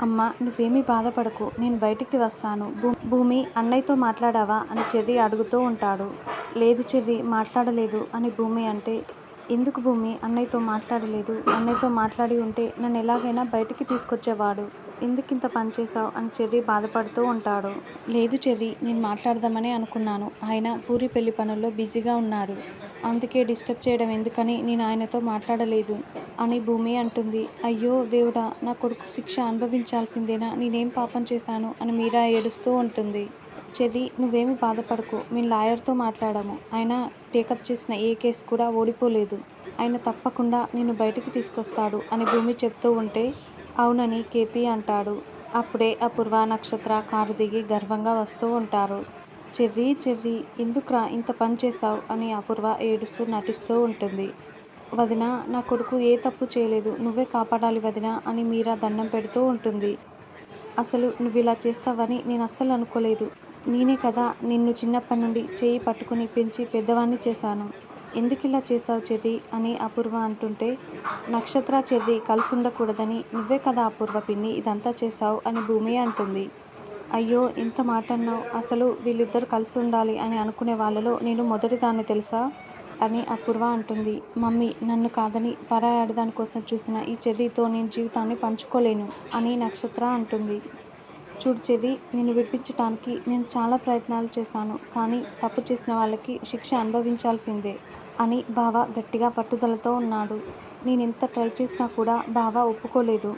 అమ్మా నువ్వేమీ బాధపడకు, నేను బయటికి వస్తాను. భూమి అన్నయ్యతో మాట్లాడావా అని చెర్రీ అడుగుతూ ఉంటాడు. లేదు చెర్రీ, మాట్లాడలేదు అని భూమి అంటే, ఎందుకు భూమి అన్నయ్యతో మాట్లాడలేదు? అన్నయ్యతో మాట్లాడి ఉంటే నన్ను ఎలాగైనా బయటికి తీసుకొచ్చేవాడు. ఎందుకింత పని చేశావు అని చెర్రీ బాధపడుతూ ఉంటాడు. లేదు చెర్రీ, నేను మాట్లాడదామనే అనుకున్నాను. ఆయన పూరి పెళ్లి పనుల్లో బిజీగా ఉన్నారు. అందుకే డిస్టర్బ్ చేయడం ఎందుకని నేను ఆయనతో మాట్లాడలేదు అని భూమి అంటుంది. అయ్యో దేవుడా, నా కొడుకు శిక్ష అనుభవించాల్సిందేనా? నేనేం పాపం చేశాను అని మీరా ఏడుస్తూ ఉంటుంది. చెర్రీ, నువ్వేమీ బాధపడకు, మేము లాయర్తో మాట్లాడాము. ఆయన టేకప్ చేసిన ఏ కేసు కూడా ఓడిపోలేదు. ఆయన తప్పకుండా నిన్ను బయటికి తీసుకొస్తాడు అని భూమి చెప్తూ ఉంటే, అవునని కేపీ అంటాడు. అప్పుడే అపూర్వ, నక్షత్ర కారు దిగి గర్వంగా వస్తూ ఉంటారు. చెర్రీ చెర్రీ, ఎందుకురా ఇంత పని చేశావు అని అపూర్వ ఏడుస్తూ నటిస్తూ ఉంటుంది. వదినా, నా కొడుకు ఏ తప్పు చేయలేదు, నువ్వే కాపాడాలి వదినా అని మీరా దండం పెడుతూ ఉంటుంది. అసలు నువ్విలా చేస్తావని నేను అస్సలు అనుకోలేదు. నేనే కదా నిన్ను చిన్నప్పటి నుండి చేయి పట్టుకుని పెంచి పెద్దవాణ్ణి చేశాను. ఎందుకిలా చేశావు చెర్రీ అని అపూర్వ అంటుంటే, నక్షత్ర చెర్రీ కలిసి ఉండకూడదని నువ్వే కదా అపూర్వ పిన్ని ఇదంతా చేశావు అని భూమి అంటుంది. అయ్యో ఎంత మాట అన్నావు, అసలు వీళ్ళిద్దరూ కలిసి ఉండాలి అని అనుకునే వాళ్ళలో నేను మొదటిదాన్ని తెలుసా అని అపూర్వ అంటుంది. మమ్మీ, నన్ను కాదని పరాయి ఆడదాని కోసం చూసిన ఈ చెర్రీతో నేను జీవితాన్ని పంచుకోలేను అని నక్షత్ర అంటుంది. చూడు చెర్రీ, నిన్ను విడిపించటానికి నేను చాలా ప్రయత్నాలు చేశాను. కానీ తప్పు చేసిన వాళ్ళకి శిక్ష అనుభవించాల్సిందే అని బావ గట్టిగా పట్టుదలతో ఉన్నాడు. నేనెంత ట్రై చేసినా కూడా బావ ఒప్పుకోలేదు.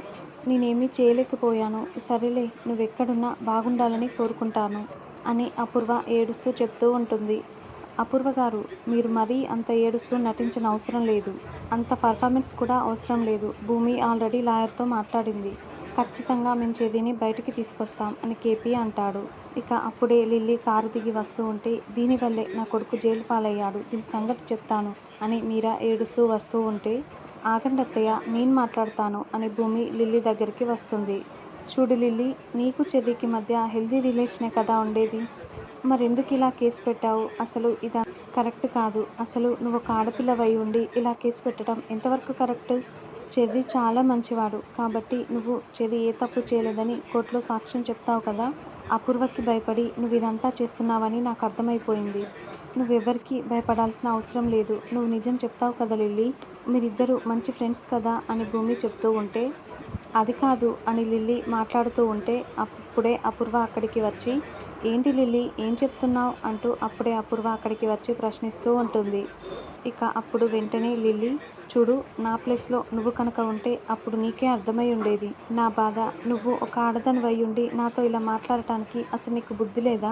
నేనేమీ చేయలేకపోయాను. సరేలే, నువ్వెక్కడున్నా బాగుండాలని కోరుకుంటాను అని అపూర్వ ఏడుస్తూ చెప్తూ ఉంటుంది. అపూర్వ గారు, మీరు మరీ అంత ఏడుస్తూ నటించిన అవసరం లేదు. అంత పర్ఫార్మెన్స్ కూడా అవసరం లేదు. భూమి ఆల్రెడీ లాయర్తో మాట్లాడింది. ఖచ్చితంగా మేము చెర్రీని బయటికి తీసుకొస్తాం అని కేపీ అంటాడు. ఇక అప్పుడే లిల్లీ కారు దిగి వస్తూ ఉంటే, దీనివల్లే నా కొడుకు జైలు పాలయ్యాడు, దీని సంగతి చెప్తాను అని మీరా ఏడుస్తూ వస్తూ ఉంటే, ఆగండి అత్తయ్య, నేను మాట్లాడతాను అని భూమి లిల్లీ దగ్గరికి వస్తుంది. చూడు లిల్లీ, నీకు చెర్రీకి మధ్య హెల్దీ రిలేషనే కదా ఉండేది. మరెందుకు ఇలా కేసు పెట్టావు? అసలు ఇదా కరెక్ట్ కాదు. అసలు నువ్వు ఒక ఆడపిల్లవై ఉండి ఇలా కేసు పెట్టడం ఎంతవరకు కరెక్ట్? చెర్రీ చాలా మంచివాడు కాబట్టి నువ్వు చెర్రీ ఏ తప్పు చేయలేదని కోర్టులో సాక్ష్యం చెప్తావు కదా. అపూర్వకి భయపడి నువ్వు ఇదంతా చేస్తున్నావని నాకు అర్థమైపోయింది. నువ్వెవ్వరికీ భయపడాల్సిన అవసరం లేదు. నువ్వు నిజం చెప్తావు కదా లిల్లీ, మీరిద్దరూ మంచి ఫ్రెండ్స్ కదా అని భూమి చెప్తూ ఉంటే, అది కాదు అని లిల్లీ మాట్లాడుతూ ఉంటే, అప్పుడే అపూర్వ అక్కడికి వచ్చి, ఏంటి లిల్లీ, ఏం చెప్తున్నావు అంటూ అప్పుడే అపూర్వ అక్కడికి వచ్చి ప్రశ్నిస్తూ ఉంటుంది. ఇక అప్పుడు వెంటనే లిల్లీ, చూడు, నా ప్లేస్లో నువ్వు కనుక ఉంటే అప్పుడు నీకే అర్థమై ఉండేది నా బాధ. నువ్వు ఒక ఆడదానివై ఉండి నాతో ఇలా మాట్లాడటానికి అసలు నీకు బుద్ధి లేదా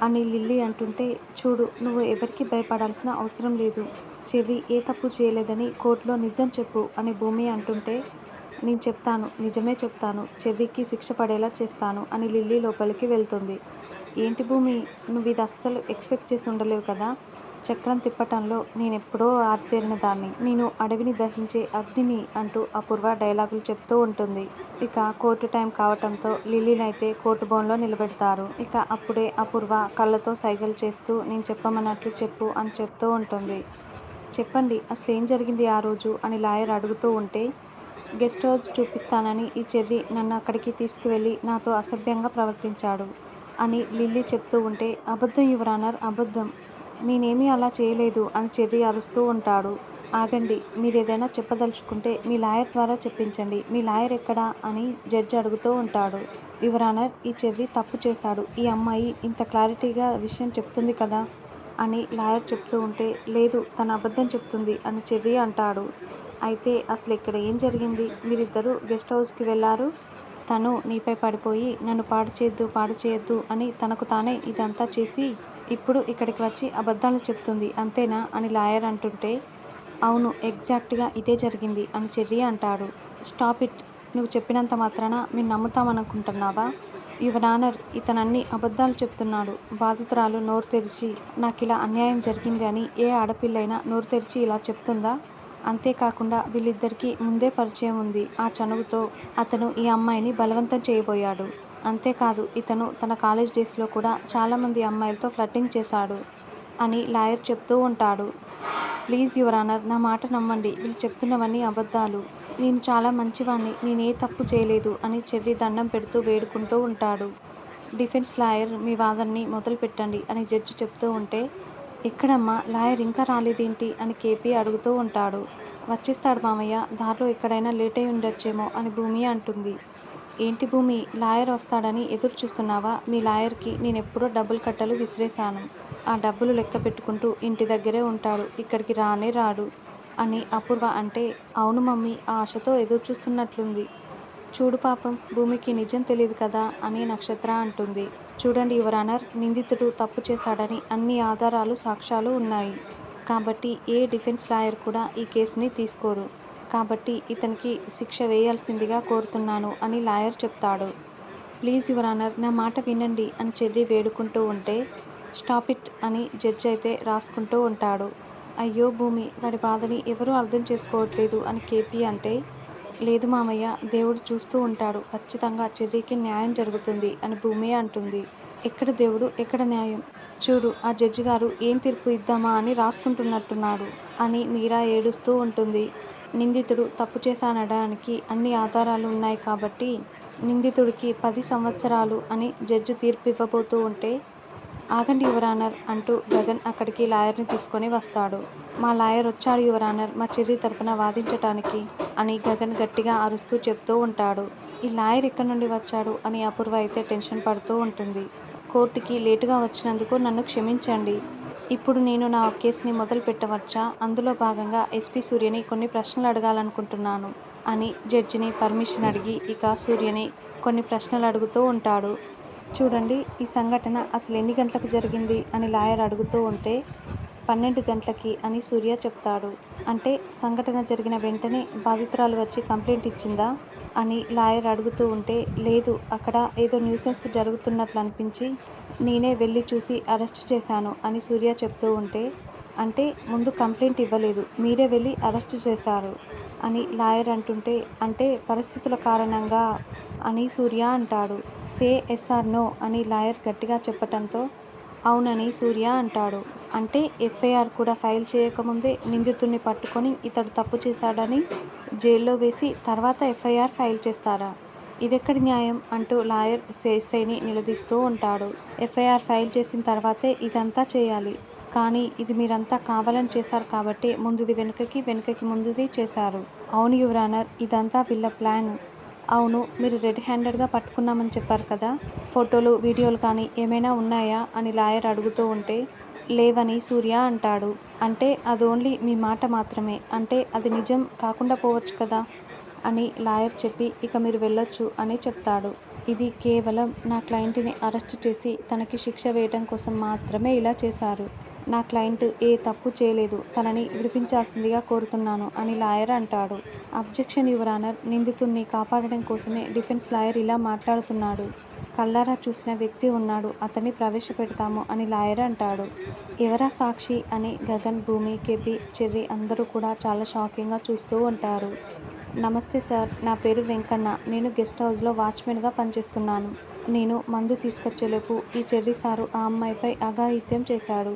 అని లిల్లీ అంటుంటే, చూడు, నువ్వు ఎవరికి భయపడాల్సిన అవసరం లేదు. చెర్రీ ఏ తప్పు చేయలేదని కోర్టులో నిజం చెప్పు అని భూమి అంటుంటే, నేను చెప్తాను, నిజమే చెప్తాను, చెర్రీకి శిక్ష పడేలా చేస్తాను అని లిల్లీ లోపలికి వెళ్తుంది. ఏంటి భూమి, నువ్వు ఇది అస్సలు ఎక్స్పెక్ట్ చేసి ఉండలేవు కదా. చక్రం తిప్పటంలో నేనెప్పుడో ఆరితేరిన దాన్ని, నేను అడవిని దహించే అగ్నిని అంటూ అపూర్వ డైలాగులు చెప్తూ ఉంటుంది. ఇక కోర్టు టైం కావటంతో లిల్లీనైతే కోర్టు బోన్లో నిలబెడతారు. ఇక అప్పుడే అపూర్వ కళ్ళతో సైగలు చేస్తూ, నేను చెప్పమన్నట్లు చెప్పు అని చెప్తూ ఉంటుంది. చెప్పండి, అసలు ఏం జరిగింది ఆ రోజు అని లాయర్ అడుగుతూ ఉంటే, గెస్ట్ హౌస్ చూపిస్తానని ఈ చెర్రీ నన్ను అక్కడికి తీసుకువెళ్ళి నాతో అసభ్యంగా ప్రవర్తించాడు అని లిల్లీ చెప్తూ ఉంటే, అబద్ధం యువర్ ఆనర్, అబద్ధం, నేనేమీ అలా చేయలేదు అని చెర్రీ అరుస్తూ ఉంటాడు. ఆగండి, మీరేదైనా చెప్పదలుచుకుంటే మీ లాయర్ ద్వారా చెప్పించండి. మీ లాయర్ ఎక్కడా అని జడ్జి అడుగుతూ ఉంటాడు. యువర్ ఆనర్, ఈ చెర్రీ తప్పు చేశాడు. ఈ అమ్మాయి ఇంత క్లారిటీగా విషయం చెప్తుంది కదా అని లాయర్ చెప్తూ ఉంటే, లేదు, తను అబద్ధం చెప్తుంది అని చెర్రీ అంటాడు. అయితే అసలు ఇక్కడ ఏం జరిగింది? మీరిద్దరూ గెస్ట్ హౌస్కి వెళ్ళారు. తను నీపై పడిపోయి నన్ను పాడు చేయొద్దు అని తనకు తానే ఇదంతా చేసి ఇప్పుడు ఇక్కడికి వచ్చి అబద్ధాలు చెప్తుంది, అంతేనా అని లాయర్ అంటుంటే, అవును, ఎగ్జాక్ట్గా ఇదే జరిగింది అని చెర్రీ అంటాడు. స్టాప్ ఇట్, నువ్వు చెప్పినంత మాత్రాన మేము నమ్ముతామనుకుంటున్నావా? యువర్ ఆనర్, ఇతనన్ని అబద్ధాలు చెప్తున్నాడు. బాధితురాలు నోరు తెరిచి నాకిలా అన్యాయం జరిగింది అని ఏ ఆడపిల్లైనా నోరు తెరిచి ఇలా చెప్తుందా? అంతేకాకుండా వీళ్ళిద్దరికీ ముందే పరిచయం ఉంది. ఆ చనువుతో అతను ఈ అమ్మాయిని బలవంతం చేయబోయాడు. అంతేకాదు, ఇతను తన కాలేజ్ డేస్లో కూడా చాలామంది అమ్మాయిలతో ఫ్లర్టింగ్ చేశాడు అని లాయర్ చెప్తూ ఉంటాడు. ప్లీజ్ యువర్ ఆనర్, నా మాట నమ్మండి. వీళ్ళు చెప్తున్నవన్నీ అబద్ధాలు. నేను చాలా మంచివాణ్ణి. నేనే తప్పు చేయలేదు అని చెర్రీ దండం పెడుతూ వేడుకుంటూ ఉంటాడు. డిఫెన్స్ లాయర్, మీ వాదనని మొదలు పెట్టండి అని జడ్జి చెప్తూ ఉంటే, ఎక్కడమ్మా లాయర్ ఇంకా రాలేదేంటి అని కేపీ అడుగుతూ ఉంటాడు. వచ్చేస్తాడు మామయ్య, దారిలో ఎక్కడైనా లేట్ అయి ఉండొచ్చేమో అని భూమి అంటుంది. ఏంటి భూమి, లాయర్ వస్తాడని ఎదురు చూస్తున్నావా? మీ లాయర్కి నేనెప్పుడో డబ్బులు కట్టలు విసిరేశాను. ఆ డబ్బులు లెక్క పెట్టుకుంటూ ఇంటి దగ్గరే ఉంటాడు. ఇక్కడికి రానే రాడు అని అపూర్వ అంటే, అవును మమ్మీ, ఆ ఆశతో ఎదురు చూస్తున్నట్లుంది. చూడు పాపం, భూమికి నిజం తెలియదు కదా అని నక్షత్ర అంటుంది. చూడండి యువర్ ఆనర్, నిందితుడు తప్పు చేశాడని అన్ని ఆధారాలు సాక్ష్యాలు ఉన్నాయి. కాబట్టి ఏ డిఫెన్స్ లాయర్ కూడా ఈ కేసుని తీసుకోరు. కాబట్టి ఇతనికి శిక్ష వేయాల్సిందిగా కోరుతున్నాను అని లాయర్ చెప్తాడు. ప్లీజ్ యువర్ ఆనర్, నా మాట వినండి అని చెర్రీ వేడుకుంటూ ఉంటే, స్టాప్ ఇట్ అని జడ్జి అయితే రాసుకుంటూ ఉంటాడు. అయ్యో భూమి, వాడి బాధని ఎవరూ అర్థం చేసుకోవట్లేదు అని కేపీ అంటే, లేదు మామయ్య, దేవుడు చూస్తూ ఉంటాడు. ఖచ్చితంగా చెర్రీకి న్యాయం జరుగుతుంది అని భూమి అంటుంది. ఎక్కడ దేవుడు, ఎక్కడ న్యాయం? చూడు, ఆ జడ్జి గారు ఏం తీర్పు ఇద్దామా అని రాసుకుంటున్నట్టున్నాడు అని మీరా ఏడుస్తూ ఉంటుంది. నిందితుడు తప్పు చేశానడానికి అన్ని ఆధారాలు ఉన్నాయి కాబట్టి నిందితుడికి 10 సంవత్సరాలు అని జడ్జి తీర్పు ఇవ్వబోతూ ఉంటే, ఆగండి యువర్ ఆనర్ అంటూ గగన్ అక్కడికి లాయర్ని తీసుకొని వస్తాడు. మా లాయర్ వచ్చాడు యువర్ ఆనర్, మా చెర్రీ తరపున వాదించటానికి అని గగన్ గట్టిగా అరుస్తూ చెప్తూ ఉంటాడు. ఈ లాయర్ ఎక్కడి నుండి వచ్చాడు అని అపూర్వ అయితే టెన్షన్ పడుతూ ఉంటుంది. కోర్టుకి లేటుగా వచ్చినందుకు నన్ను క్షమించండి. ఇప్పుడు నేను నా కేసుని మొదలు పెట్టవచ్చా? అందులో భాగంగా ఎస్పీ సూర్యని కొన్ని ప్రశ్నలు అడగాలనుకుంటున్నాను అని జడ్జిని పర్మిషన్ అడిగి ఇక సూర్యని కొన్ని ప్రశ్నలు అడుగుతూ ఉంటాడు. చూడండి, ఈ సంఘటన అసలు ఎన్ని గంటలకు జరిగింది అని లాయర్ అడుగుతూ ఉంటే, 12 గంటలకి అని సూర్య చెప్తాడు. అంటే సంఘటన జరిగిన వెంటనే బాధితురాలు వచ్చి కంప్లైంట్ ఇచ్చిందా అని లాయర్ అడుగుతూ ఉంటే, లేదు, అక్కడ ఏదో న్యూసెన్స్ జరుగుతున్నట్లు అనిపించి నేనే వెళ్ళి చూసి అరెస్ట్ చేశాను అని సూర్య చెప్తూ ఉంటే, అంటే ముందు కంప్లైంట్ ఇవ్వలేదు, మీరే వెళ్ళి అరెస్ట్ చేశారు అని లాయర్ అంటుంటే, అంటే పరిస్థితుల కారణంగా అని సూర్య అంటాడు. సే ఎస్ ఆర్ నో అని లాయర్ గట్టిగా చెప్పటంతో అవునని సూర్య అంటాడు. అంటే ఎఫ్ఐఆర్ కూడా ఫైల్ చేయకముందే నిందితుడిని పట్టుకొని ఇతడు తప్పు చేశాడని జైల్లో వేసి తర్వాత ఎఫ్ఐఆర్ ఫైల్ చేస్తారా? ఇదెక్కడి న్యాయం అంటూ లాయర్ ఎస్ఐని నిలదీస్తూ ఉంటాడు. ఎఫ్ఐఆర్ ఫైల్ చేసిన తర్వాతే ఇదంతా చేయాలి. కానీ ఇది మీరంతా కావాలని చేశారు కాబట్టి ముందుది వెనుకకి, వెనుకకి ముందుది చేశారు. అవును యువర్ ఆనర్, ఇదంతా వీళ్ళ ప్లాన్. అవును, మీరు రెడ్ హ్యాండెడ్గా పట్టుకున్నామని చెప్పారు కదా, ఫోటోలు, వీడియోలు కానీ ఏమైనా ఉన్నాయా అని లాయర్ అడుగుతూ ఉంటే, లేవని సూర్య అంటాడు. అంటే అది ఓన్లీ మీ మాట మాత్రమే, అంటే అది నిజం కాకుండా పోవచ్చు కదా అని లాయర్ చెప్పి, ఇక మీరు వెళ్ళొచ్చు అని చెప్తాడు. ఇది కేవలం నా క్లయింట్ని అరెస్ట్ చేసి తనకి శిక్ష వేయడం కోసం మాత్రమే ఇలా చేశారు. నా క్లయింట్ ఏ తప్పు చేయలేదు, తనని విడిపించాల్సిందిగా కోరుతున్నాను అని లాయర్ అంటాడు. అబ్జెక్షన్ యువర్ ఆనర్, నిందితుడిని కాపాడడం కోసమే డిఫెన్స్ లాయర్ ఇలా మాట్లాడుతున్నాడు. కళ్ళారా చూసిన వ్యక్తి ఉన్నాడు, అతన్ని ప్రవేశపెడతాము అని లాయర్ అంటాడు. ఎవరా సాక్షి అని గగన్, భూమి, కేపీ, చెర్రీ అందరూ కూడా చాలా షాకింగ్గా చూస్తూ ఉంటారు. నమస్తే సార్, నా పేరు వెంకన్న, నేను గెస్ట్ హౌస్లో వాచ్మెన్గా పనిచేస్తున్నాను. నేను మందు తీసుకొచ్చేలోపు ఈ చెర్రీ సారు ఆ అమ్మాయిపై అఘాయిత్యం చేశాడు.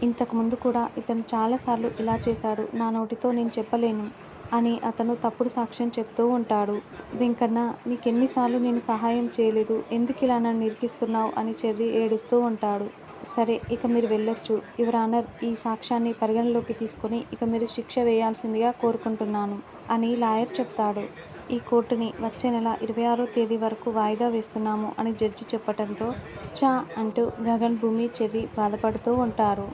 ఇంతకు ముందు కూడా ఇతను చాలాసార్లు ఇలా చేశాడు, నా నోటితో నేను చెప్పలేను అని అతను తప్పుడు సాక్ష్యం చెప్తూ ఉంటాడు. వెంకన్న, నీకెన్నిసార్లు నేను సహాయం చేయలేదు, ఎందుకు ఇలా నన్ను ఇరికిస్తున్నావు అని చెర్రీ ఏడుస్తూ ఉంటాడు. సరే, ఇక మీరు వెళ్ళొచ్చు యువర్ ఆనర్, ఈ సాక్ష్యాన్ని పరిగణలోకి తీసుకొని ఇక మీరు శిక్ష వేయాల్సిందిగా కోరుకుంటున్నాను అని లాయర్ చెప్తాడు. ఈ కోర్టుని వచ్చే నెల 26వ తేదీ వరకు వాయిదా వేస్తున్నాము అని జడ్జి చెప్పటంతో చా అంటూ గగన్, భూమి, చెర్రీ బాధపడుతూ ఉంటారు.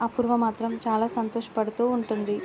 అపూర్వ మాత్రం చాలా సంతోషపడుతూ ఉంటుంది.